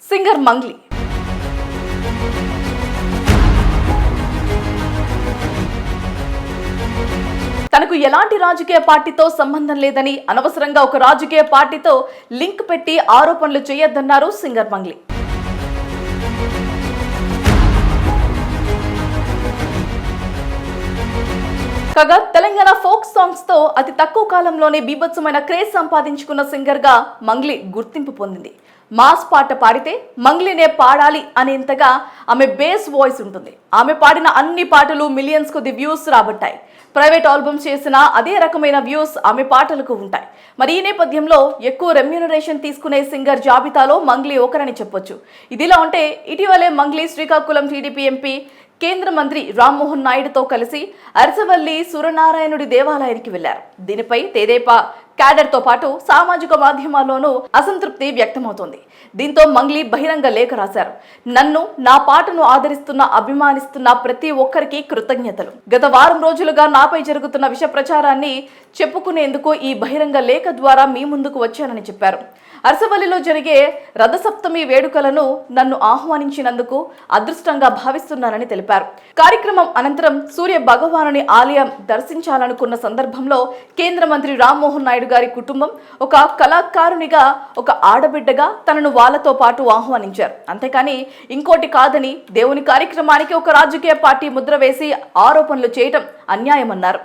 Singer Mangli. తనకు ఎలాంటి రాజకీయ పార్టీతో సంబంధం లేదని, అనవసరంగా ఒక రాజకీయ పార్టీతో లింక్ పెట్టి ఆరోపణలు చేయొద్దన్నారు సింగర్ మంగ్లీ. కాగా తెలంగాణ ఫోక్ సాంగ్స్ తో అతి తక్కువ కాలంలోనే బీభత్సమైన క్రేజ్ సంపాదించుకున్న సింగర్ గా మంగ్లీ గుర్తింపు పొందింది. మాస్ పాట పాడితే మంగ్లీనే పాడాలి అనేంతగా ఆమె బేస్ వాయిస్ ఉంటుంది. ఆమె పాడిన అన్ని పాటలు మిలియన్స్ కొద్ది వ్యూస్ రాబట్టాయి. ప్రైవేట్ ఆల్బమ్స్ చేసిన అదే రకమైన వ్యూస్ ఆమె పాటలకు ఉంటాయి. మరి ఈ నేపథ్యంలో ఎక్కువ రెమ్యూనరేషన్ తీసుకునే సింగర్ జాబితాలో మంగ్లీ ఒకరని చెప్పొచ్చు. ఇదిలా ఉంటే ఇటీవలే మంగ్లీ శ్రీకాకుళం టీడీపీ ఎంపీ, కేంద్ర మంత్రి రామ్మోహన్ నాయుడుతో కలిసి అరసవల్లి సూర్యనారాయణుడి దేవాలయానికి వెళ్లారు. దీనిపై తెదేపా క్యాడర్తో పాటు సామాజిక మాధ్యమాల్లోనూ అసంతృప్తి వ్యక్తమవుతోంది. దీంతో మంగ్లీ బహిరంగ లేఖ రాశారు. నన్ను, నా పాటను ఆదరిస్తున్న, అభిమానిస్తున్న ప్రతి ఒక్కరికి కృతజ్ఞతలు. గత వారం రోజులుగా నాపై జరుగుతున్న విష ప్రచారాన్ని చెప్పుకునేందుకు ఈ బహిరంగ లేఖ ద్వారా మీ ముందుకు వచ్చానని చెప్పారు. అరసవల్లిలో జరిగే రథసప్తమి వేడుకలను నన్ను ఆహ్వానించినందుకు అదృష్టంగా భావిస్తున్నానని తెలిపారు. కార్యక్రమం అనంతరం సూర్య భగవానుని ఆలయం దర్శించాలనుకున్న సందర్భంలో కేంద్ర మంత్రి రామ్మోహన్ నాయుడు గారి కుటుంబం ఒక కళాకారునిగా, ఒక ఆడబిడ్డగా తనను వాళ్ళతో పాటు ఆహ్వానించారు. అంతేకాని ఇంకోటి కాదని, దేవుని కార్యక్రమానికి ఒక రాజకీయ పార్టీ ముద్ర వేసి ఆరోపణలు చేయటం అన్యాయమన్నారు.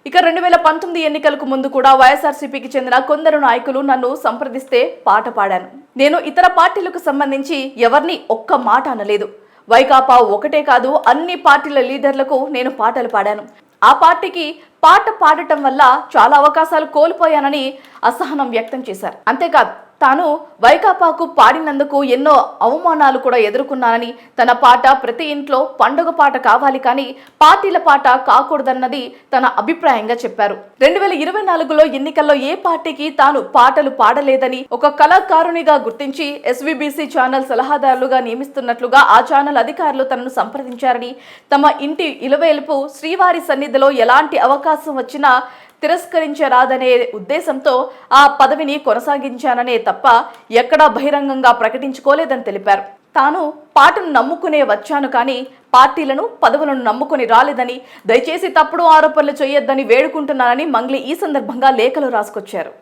ఇక 2019 ఎన్నికలకు ముందు కూడా వైఎస్ఆర్సీపీకి చెందిన కొందరు నాయకులు నన్ను సంప్రదిస్తే పాట పాడాను. నేను ఇతర పార్టీలకు సంబంధించి ఎవరిని ఒక్క మాట అనలేదు. వైకాపా ఒకటే కాదు, అన్ని పార్టీల లీడర్లకు నేను పాటలు పాడాను. ఆ పార్టీకి పాట పాడటం వల్ల చాలా అవకాశాలు కోల్పోయానని అసహనం వ్యక్తం చేశారు. అంతేకాదు, తాను వైకాపాకు పాడినందుకు ఎన్నో అవమానాలు కూడా ఎదుర్కొన్నానని, తన పాట ప్రతి ఇంట్లో పండుగ పాట కావాలి కానీ పార్టీల పాట కాకూడదన్నది తన అభిప్రాయంగా చెప్పారు. 2024లో ఎన్నికల్లో ఏ పార్టీకి తాను పాటలు పాడలేదని, ఒక కళాకారునిగా గుర్తించి ఎస్వీబీసీ ఛానల్ సలహాదారులుగా నియమిస్తున్నట్లుగా ఆ ఛానల్ అధికారులు తనను సంప్రదించారని, తమ ఇంటి ఇలవేల్పు శ్రీవారి సన్నిధిలో ఎలాంటి అవకాశం వచ్చినా తిరస్కరించరాదనే ఉద్దేశంతో ఆ పదవిని కొనసాగించాననే తప్ప ఎక్కడా బహిరంగంగా ప్రకటించుకోలేదని తెలిపారు. తాను పాటను నమ్ముకునే వచ్చాను కానీ పార్టీలను, పదవులను నమ్ముకుని రాలేదని, దయచేసి తప్పుడు ఆరోపణలు చేయొద్దని వేడుకుంటున్నానని మంగ్లీ ఈ సందర్భంగా లేఖలు రాసుకొచ్చారు.